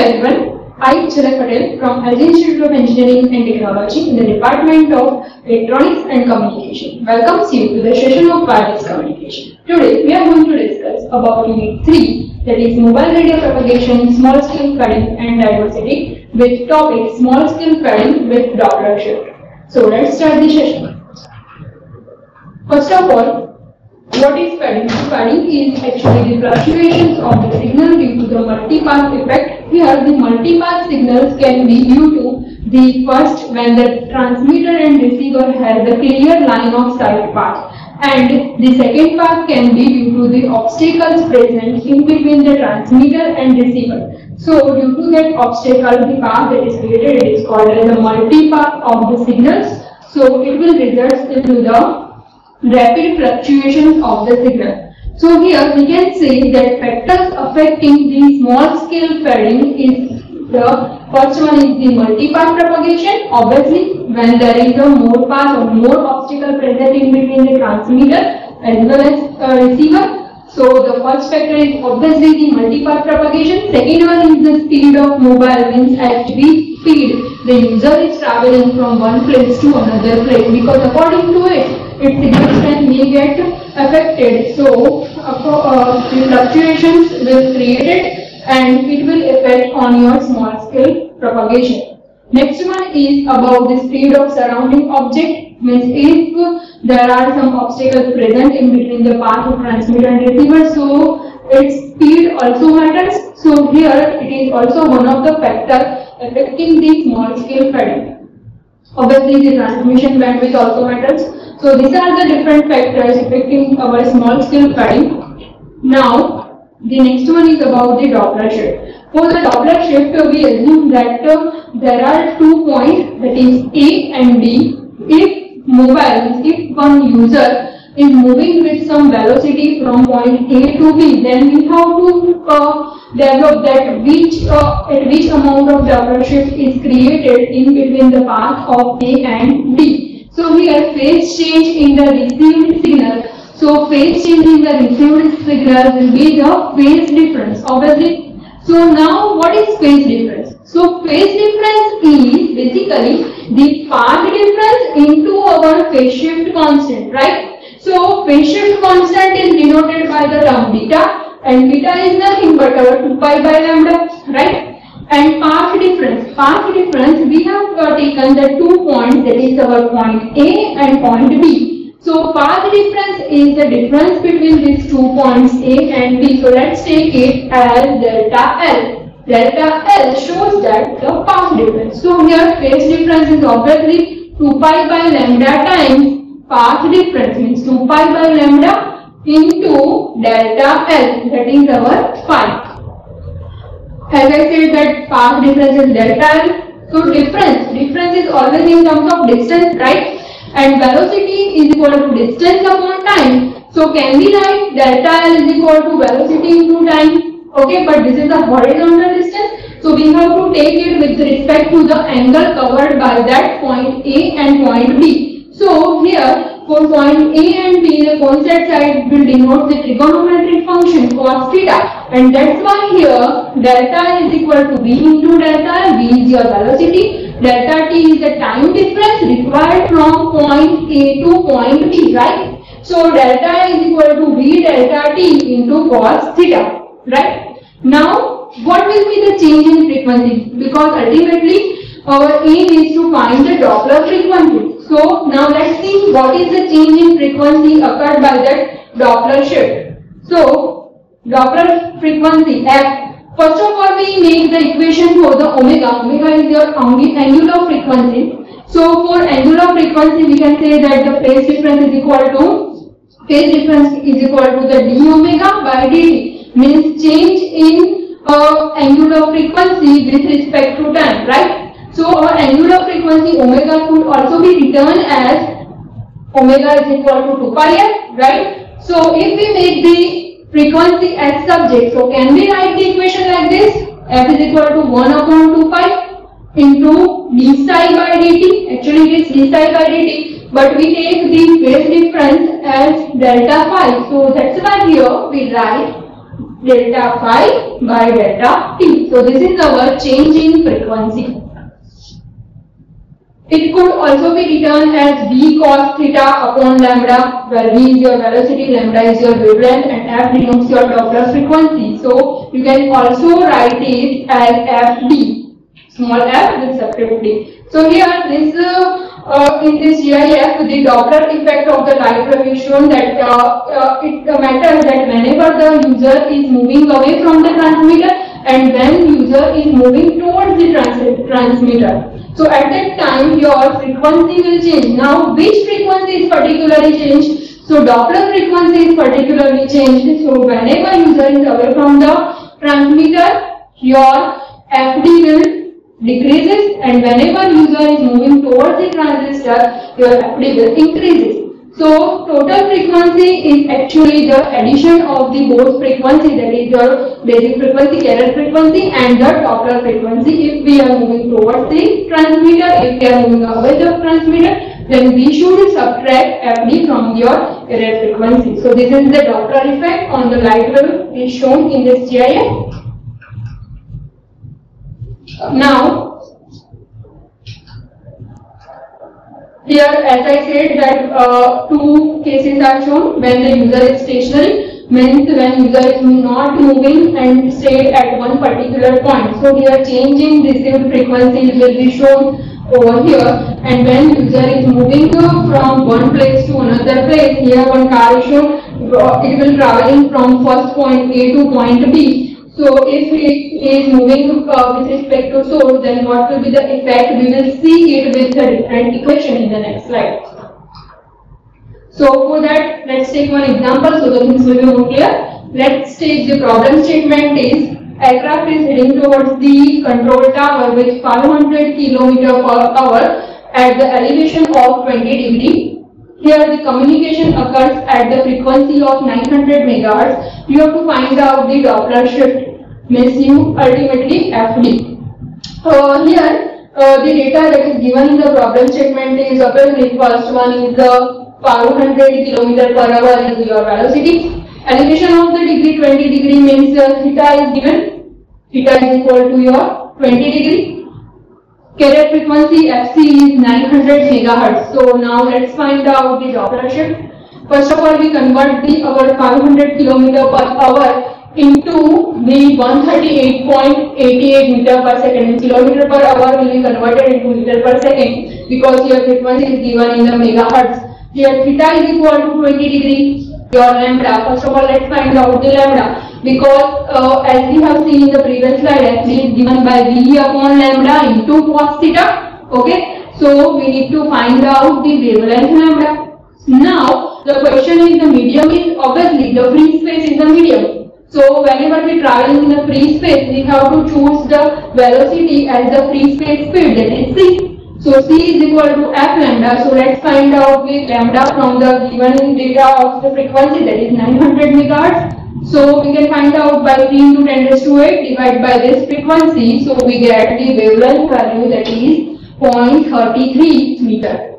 everyone. I am Chalak Patel from LG Institute of Engineering and Technology in the Department of Electronics and Communication. Welcomes you to the session of wireless communication. Today we are going to discuss about Unit 3, that is mobile radio propagation, small scale fading and diversity, with topic small scale fading with Doppler shift. So let's start the session. First of all, what is fading? Fading is actually the fluctuations of the signal due to the multipath effect. Here the multipath signals can be due to the first when the transmitter and receiver has a clear line of sight path, and the second path can be due to the obstacles present in between the transmitter and receiver. So due to that obstacle, the path that is created, it is called as the multipath of the signals. So it will result into the rapid fluctuations of the signal. So here we can say that factors affecting the small scale fading is the first one is the multipath propagation. Obviously, when there is a more path or more obstacle present in between the transmitter as well as receiver. So the first factor is obviously the multipath propagation. Second one is the speed of mobile, means at which speed the user is traveling from one place to another place, because according to it, its signal strength may get affected. So the fluctuations will create and it will affect on your small scale propagation. Next one is about the speed of surrounding object, means if there are some obstacles present in between the path of transmitter and receiver, so its speed also matters. So here it is also one of the factors affecting the small scale fading. Obviously the transmission bandwidth also matters. So these are the different factors affecting our small scale fading. Now the next one is about the Doppler shift. For the Doppler shift, we assume that there are 2 points, that is A and B. If one user is moving with some velocity from point A to B, then we have to develop that at which amount of Doppler shift is created in between the path of A and B. So here phase change in the received signal. So phase change in the received signal will be the phase difference, obviously. So now what is phase difference? So phase difference is basically the path difference into our phase shift constant, right? So phase shift constant is denoted by the term beta, and beta is nothing but our 2 pi by lambda, right? And path difference we have taken the 2 points, that is our point A and point B. So path difference is the difference between these 2 points A and B. So let's take it as delta L. Delta L shows that the path difference. So here phase difference is obviously 2 pi by lambda times path difference, means 2 pi by lambda into delta L, that is our phi. As I said that path difference is delta L. So difference is always in terms of distance, right? And velocity is equal to distance upon time. So can we write delta L is equal to velocity into time? Okay, but this is the horizontal distance. So we have to take it with respect to the angle covered by that point A and point B. So here for point A and B, the coincident side will denote the trigonometric function cos theta, and that's why here delta is equal to V into delta L. V is your velocity, delta T is the time difference required from point A to point B, right? So delta is equal to V delta T into cos theta, right? Now what will be the change in frequency? Because ultimately our aim is to find the Doppler frequency. So now let's see what is the change in frequency occurred by that Doppler shift. So Doppler frequency F. First of all, we make the equation for the omega. Omega is your angular frequency. So for angular frequency, we can say that the phase difference is equal to the d omega by dt, means change in angular frequency with respect to time, right? So our angular frequency omega could also be written as omega is equal to 2 pi f, right? So if we make the frequency as subject, so can we write the equation like this? F is equal to 1 upon 2 pi into d psi by dt. Actually it is d psi by dt, but we take the phase difference as delta phi. So that's why here we write delta phi by delta t. So this is our change in frequency. It could also be written as v cos theta upon lambda, where v is your velocity, lambda is your wavelength, and f denotes your Doppler frequency. So you can also write it as fd, small f with subscript d. So here this in this GIF, the Doppler effect of the light wave is shown that it matters that whenever the user is moving away from the transmitter and when user is moving towards the transmitter. So at that time your frequency will change. Now which frequency is particularly changed? So Doppler frequency is particularly changed. So whenever user is away from the transmitter, your FD will decreases, and whenever user is moving towards the transistor, your FD will increases. So total frequency is actually the addition of the both frequency, that is your basic frequency, carrier frequency, and the Doppler frequency. If we are moving towards the transmitter, if we are moving away the transmitter, then we should subtract FD from your carrier frequency. So this is the Doppler effect on the light wave is shown in this GIF. Now, here as I said that two cases are shown. When the user is stationary, means when user is not moving and stayed at one particular point. So here change in received frequency will be shown over here, and when user is moving from one place to another place, here one car is shown, it will traveling from first point A to point B. So if it is moving with respect to source, then what will be the effect? We will see it with a different equation in the next slide. So for that, let's take one example so the things will be more clear. Let's take the problem statement is aircraft is heading towards the control tower with 500 km/h at the elevation of 20 degree. Here the communication occurs at the frequency of 900 MHz. You have to find out the Doppler shift, means you ultimately FD. Here the data that is given in the problem statement is obviously first one is the 500 km/h is your velocity. Elevation of the degree 20 degree means theta is given. Theta is equal to your 20 degree. Carrier frequency FC is 900 MHz. So now let's find out the Doppler shift. First of all, we convert our 500 km/h into the 138.88 meter per second. Kilometer per hour will be converted into meter per second because your frequency is given in the megahertz. Here theta is equal to 20 degree. Your lambda. First of all, let's find out the lambda because as we have seen in the previous slide, actually is given by V upon lambda into cos theta. Okay, so we need to find out the wavelength lambda. Now the question is the medium is obviously the free space is the medium. So whenever we traveling in the free space, we have to choose the velocity as the free space speed, that is c. So c is equal to f lambda. So let's find out the lambda from the given data of the frequency, that is 900 MHz. So we can find out by 3 into 10⁸ divided by this frequency. So we get the wavelength value, that is 0.33 meter.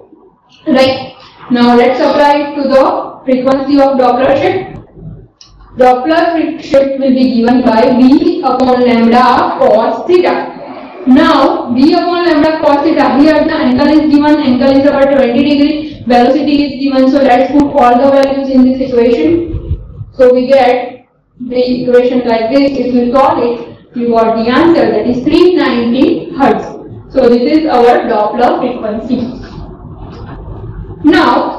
Right. Now let's apply it to the frequency of Doppler shift. Doppler shift will be given by V upon lambda cos theta. Now V upon lambda cos theta, here the angle is given, angle is about 20 degree, velocity is given, so let's put all the values in this equation. So we get the equation like this. If you solve it, you got the answer, that is 390 Hz. So this is our Doppler frequency. Now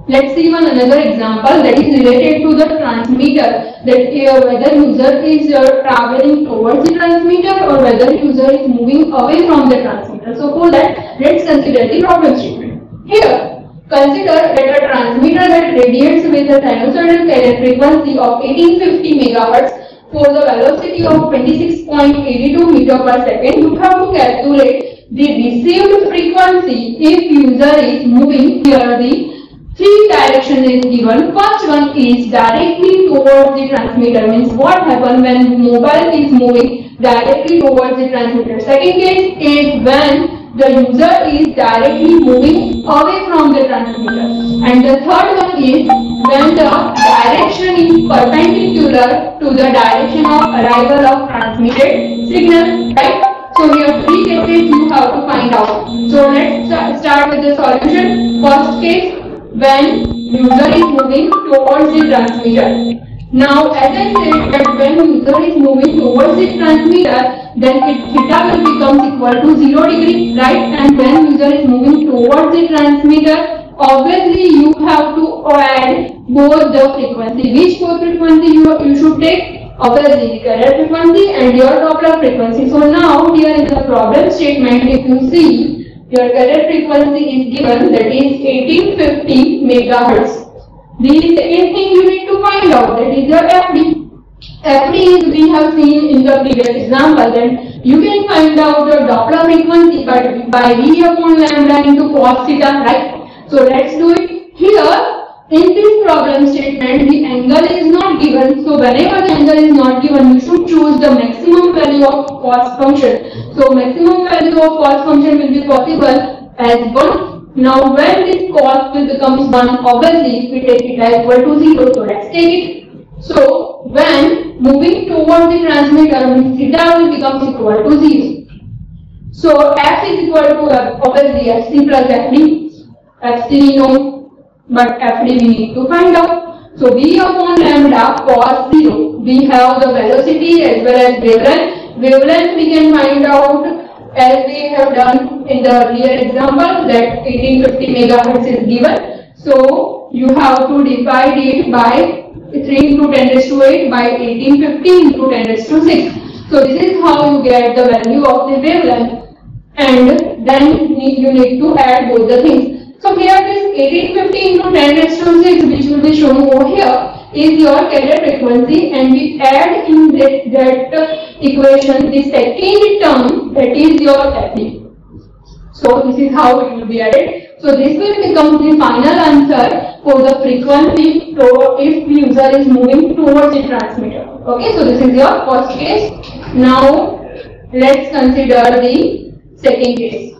let's see one another example that is related to the transmitter, that whether user is traveling towards the transmitter or whether user is moving away from the transmitter. So for that, let's consider the problem statement. Here, consider that a transmitter that radiates with a sinusoidal carrier frequency of 1850 MHz for the velocity of 26.82 meter per second. You have to calculate the received frequency if user is moving. Here the three directions is given. First one is directly towards the transmitter, means what happens when mobile is moving directly towards the transmitter. Second case is when the user is directly moving away from the transmitter. And the third one is when the direction is perpendicular to the direction of arrival of transmitted signal, right? So here three cases you have to find out. So let's start with the solution. First case, when user is moving towards the transmitter. Now as I said that when user is moving towards the transmitter, then theta will become equal to 0 degree, right? And when user is moving towards the transmitter, obviously you have to add both the frequency. Which both frequency you should take? Obviously the carrier frequency and your Doppler frequency. So now here in the problem statement, if you see, your carrier frequency is given, that is 1850 megahertz. The second thing you need to find out, that is your FD. FD is we have seen in the previous example, then you can find out the Doppler frequency by V upon lambda into cos theta, right? So let's do it. Here in this problem statement, the angle is not given. So whenever the angle is not given, you should choose the maximum value of cos function. So maximum value of cos function will be possible as 1. Now when this cos will become 1, obviously if we take it equal to 0, so let's take it. So when moving towards the transmitter, theta will become equal to 0. So f is equal to obviously fc plus fd. Fc we know, but fd we need to find out. So v upon lambda cos 0. We have the velocity as well as wavelength. Wavelength we can find out as we have done in the earlier example, that 1850 megahertz is given. So you have to divide it by 3 into 10 raised to 8 by 1850 into 10 raised to 6. So this is how you get the value of the wavelength, and then you need to add both the things. So here this 1850 into 10 raised to 6, which will be shown over here, is your carrier frequency, and we add in that equation the second term, that is your FD. So this is how it will be added. So this will become the final answer for the frequency if the user is moving towards the transmitter. Okay, so this is your first case. Now let's consider the second case,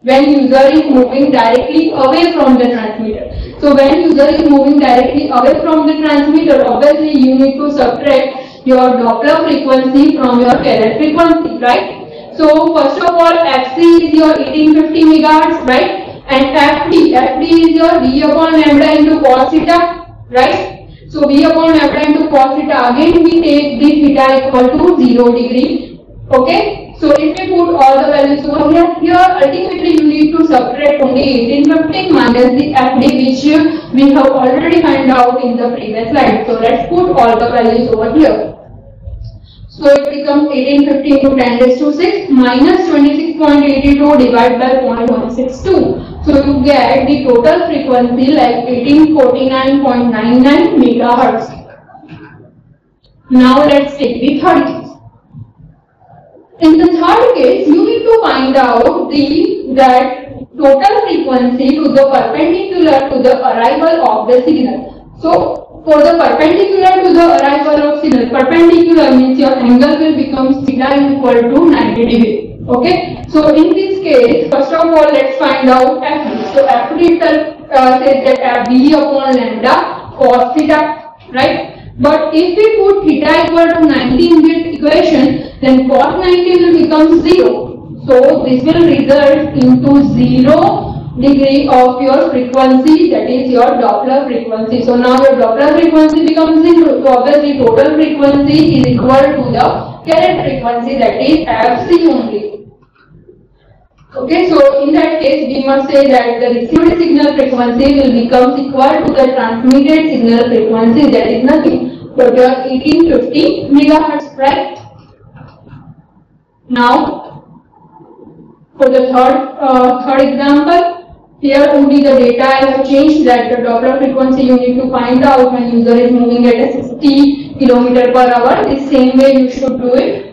when user is moving directly away from the transmitter. So when user is moving directly away from the transmitter, obviously you need to subtract your Doppler frequency from your carrier frequency, right? So first of all, Fc is your 1850 megahertz, right? And FD is your V upon lambda into cos theta, right? So V upon lambda into cos theta, again we take the theta equal to 0 degree, okay? So if we put all the values over here, ultimately you need to subtract only 1850 minus the FD, which we have already found out in the previous slide. So let's put all the values over here. So it becomes 1850 into 10 raised to 6 minus 26.82 divided by 0.162. So you get the total frequency like 1849.99 megahertz. Now let's take the third case. In the third case, you need to find out that total frequency to the perpendicular to the arrival of the signal. So for the perpendicular to the arrival of signal, perpendicular means your angle will become theta equal to 90 degree. Okay. So in this case, first of all, let's find out FD. So FD itself says that V upon lambda cos theta, right? But if we put theta equal to 90 in this equation, then cos 90 will become 0. So this will result into 0 degree of your frequency, that is your Doppler frequency. So now your Doppler frequency becomes 0. So obviously total frequency is equal to the carrier frequency, that is Fc only. Okay, so in that case we must say that the received signal frequency will become equal to the transmitted signal frequency, that is nothing but your 1850 megahertz, right? Now for the third example, here only the data I have changed, that the Doppler frequency you need to find out when user is moving at a 60 km per hour. The same way you should do it.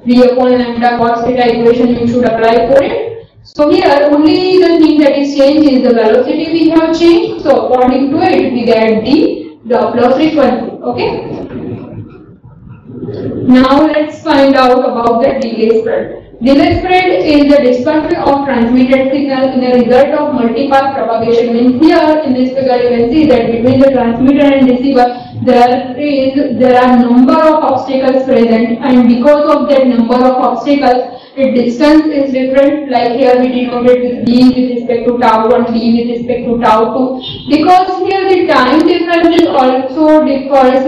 V upon lambda cos theta equation you should apply for it. So here only the thing that is changed is the velocity we have changed. So according to it we get the Doppler frequency. Okay. Now let's find out about the delay spread. Delay spread is the dispersion of transmitted signal in a result of multipath propagation. Means here in this figure you can see that between the transmitter and receiver there are number of obstacles present, and because of that number of obstacles, the distance is different. Like here we denoted with d with respect to tau 1, d with respect to tau 2. Because here the time difference also differs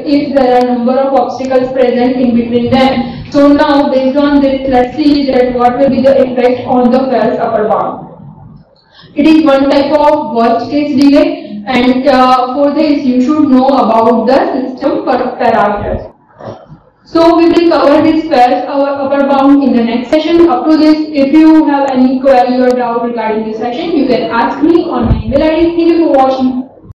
if there are number of obstacles present in between them. So now based on this, let's see that what will be the effect on the Fall's upper bound. It is one type of worst case delay, and for this you should know about the system parameters. So we will cover this Fall's upper bound in the next session. Up to this, if you have any query or doubt regarding this session, you can ask me on my email ID. Thank you for watching.